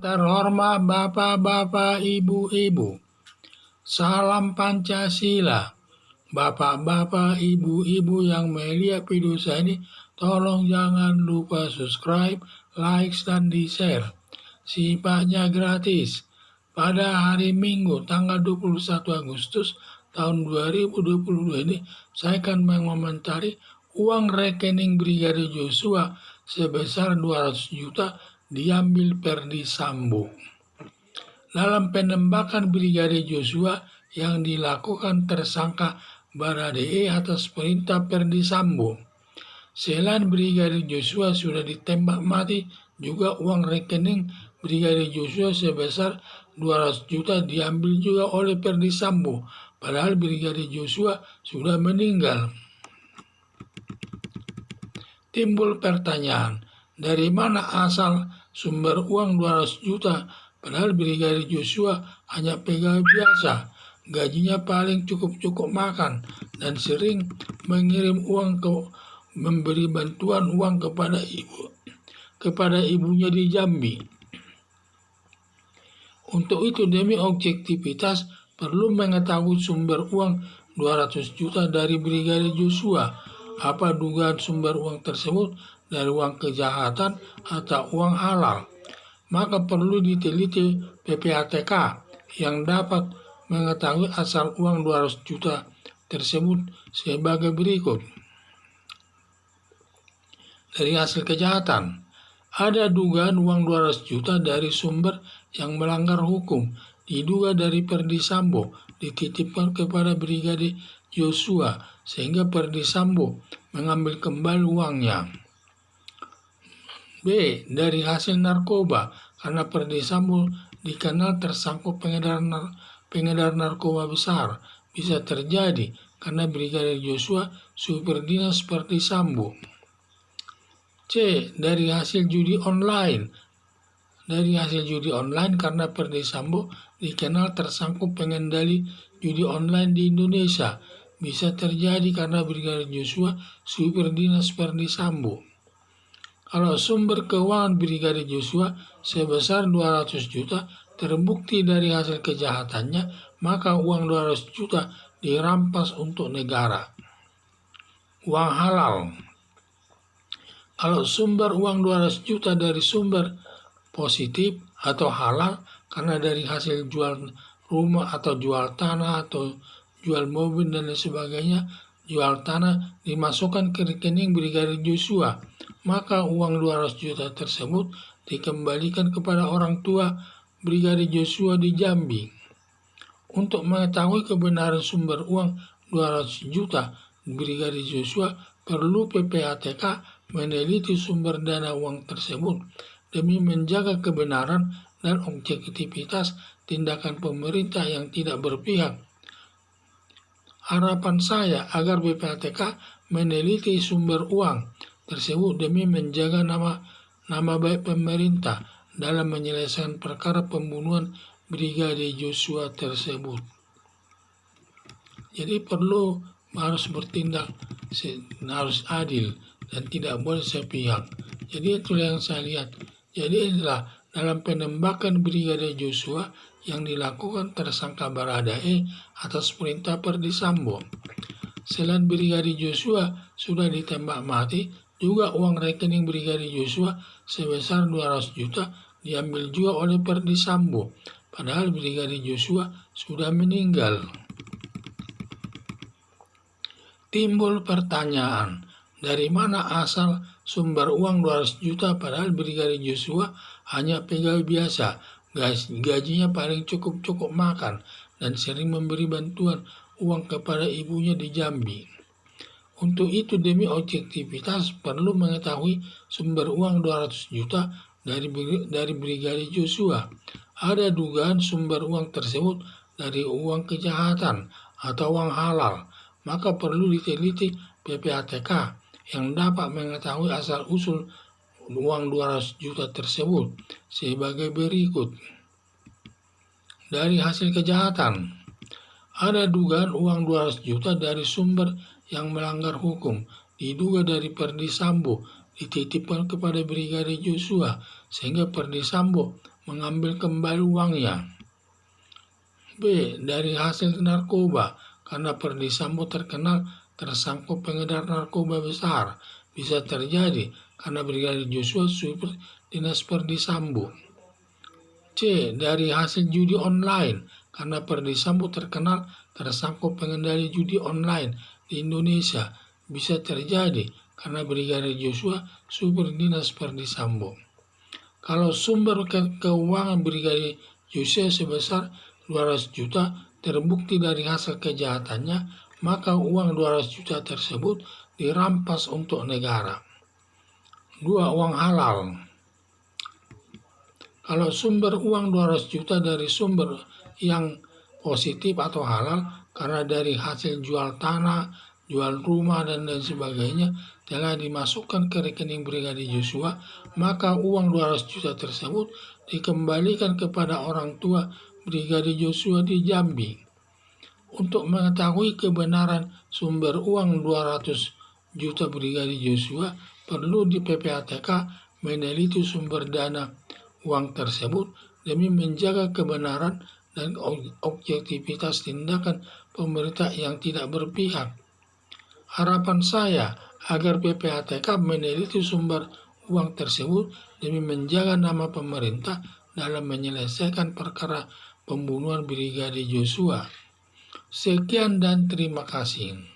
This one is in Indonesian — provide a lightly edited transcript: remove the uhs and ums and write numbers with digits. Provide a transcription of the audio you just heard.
Terhormat Bapak-Bapak, Ibu-ibu, salam Pancasila. Bapak-bapak, ibu-ibu yang melihat video saya ini, tolong jangan lupa subscribe, like, dan di-share. Sifatnya gratis. Pada hari Minggu, tanggal 21 Agustus tahun 2022 ini, saya akan mengomentari uang rekening Brigadir Joshua sebesar 200 juta diambil Ferdy Sambo. Dalam penembakan Brigadir Joshua yang dilakukan tersangka Baradae atas perintah Ferdy Sambo. Selain Brigadir Joshua sudah ditembak mati, juga uang rekening Brigadir Joshua sebesar 200 juta diambil juga oleh Ferdy Sambo. Padahal Brigadir Joshua sudah meninggal. Timbul pertanyaan, dari mana asal sumber uang 200 juta? Padahal Brigadir Joshua hanya pegawai biasa, gajinya paling cukup makan, dan sering mengirim uang memberi bantuan uang kepada ibunya di Jambi. Untuk itu, demi objektivitas, perlu mengetahui sumber uang 200 juta dari Brigadir Joshua. Apa dugaan sumber uang tersebut dari uang kejahatan atau uang halal? Maka perlu diteliti PPATK yang dapat mengetahui asal uang 200 juta tersebut sebagai berikut. Dari hasil kejahatan, ada dugaan uang 200 juta dari sumber yang melanggar hukum, diduga dari Ferdy Sambo, dititipkan kepada Brigadir Joshua, sehingga Ferdy Sambo mengambil kembali uangnya. B. Dari hasil narkoba, karena Ferdy Sambo dikenal tersangkut pengedar narkoba besar. Bisa terjadi karena Brigadir Joshua supir dinas Ferdy Sambo. C. Dari hasil judi online. Dari hasil judi online karena Ferdy Sambo dikenal tersangkut pengendali judi online di Indonesia. Bisa terjadi karena Brigadir Joshua supir dinas Ferdy Sambo. Kalau sumber keuangan Brigadir Joshua sebesar 200 juta terbukti dari hasil kejahatannya, maka uang 200 juta dirampas untuk negara. Uang halal. Kalau sumber uang 200 juta dari sumber positif atau halal karena dari hasil jual rumah atau jual tanah atau jual mobil dan lain sebagainya, jual tanah dimasukkan ke rekening Brigadir Joshua, maka uang 200 juta tersebut dikembalikan kepada orang tua Brigadir Joshua di Jambi. Untuk mengetahui kebenaran sumber uang 200 juta Brigadir Joshua, perlu PPATK meneliti sumber dana uang tersebut demi menjaga kebenaran dan objektivitas tindakan pemerintah yang tidak berpihak. Harapan saya agar PPATK meneliti sumber uang tersebut demi menjaga nama baik pemerintah dalam menyelesaikan perkara pembunuhan Brigadir Joshua tersebut. Jadi harus bertindak, harus adil dan tidak boleh sepihak. Jadi itulah yang saya lihat. Jadi inilah dalam penembakan Brigadir Joshua yang dilakukan tersangka Baradae atas perintah Ferdy Sambo. Selain Brigadir Joshua sudah ditembak mati, juga uang rekening Brigadir Joshua sebesar 200 juta diambil juga oleh Ferdy Sambo. Padahal Brigadir Joshua sudah meninggal. Timbul pertanyaan, dari mana asal sumber uang 200 juta padahal Brigadir Joshua hanya pegawai biasa, gajinya paling cukup makan, dan sering memberi bantuan uang kepada ibunya di Jambi. Untuk itu demi objektivitas perlu mengetahui sumber uang 200 juta dari Brigadir Joshua. Ada dugaan sumber uang tersebut dari uang kejahatan atau uang halal, maka perlu diteliti PPATK yang dapat mengetahui asal-usul uang 200 juta tersebut sebagai berikut. Dari hasil kejahatan, ada dugaan uang 200 juta dari sumber yang melanggar hukum, diduga dari Ferdy Sambo, dititipkan kepada Brigadir Joshua, sehingga Ferdy Sambo mengambil kembali uangnya. B. Dari hasil narkoba, karena Ferdy Sambo terkenal tersangkut pengedar narkoba besar. Bisa terjadi karena Brigadir Joshua super dinas Ferdy Sambo. C. Dari hasil judi online, karena Ferdy Sambo terkenal tersangkut pengendali judi online di Indonesia. Bisa terjadi karena Brigadir Joshua super dinas Ferdy Sambo. Kalau sumber keuangan Brigadir Joshua sebesar 200 juta terbukti dari hasil kejahatannya, maka uang 200 juta tersebut dirampas untuk negara. 2. Uang halal. Kalau sumber uang 200 juta dari sumber yang positif atau halal, karena dari hasil jual tanah, jual rumah, dan lain sebagainya telah dimasukkan ke rekening Brigadir Joshua, maka uang 200 juta tersebut dikembalikan kepada orang tua Brigadir Joshua di Jambi. Untuk mengetahui kebenaran sumber uang 200 juta Brigadir Joshua, perlu di PPATK meneliti sumber dana uang tersebut demi menjaga kebenaran dan objektivitas tindakan pemerintah yang tidak berpihak. Harapan saya agar PPATK meneliti sumber uang tersebut demi menjaga nama pemerintah dalam menyelesaikan perkara pembunuhan Brigadir Joshua. Sekian dan terima kasih.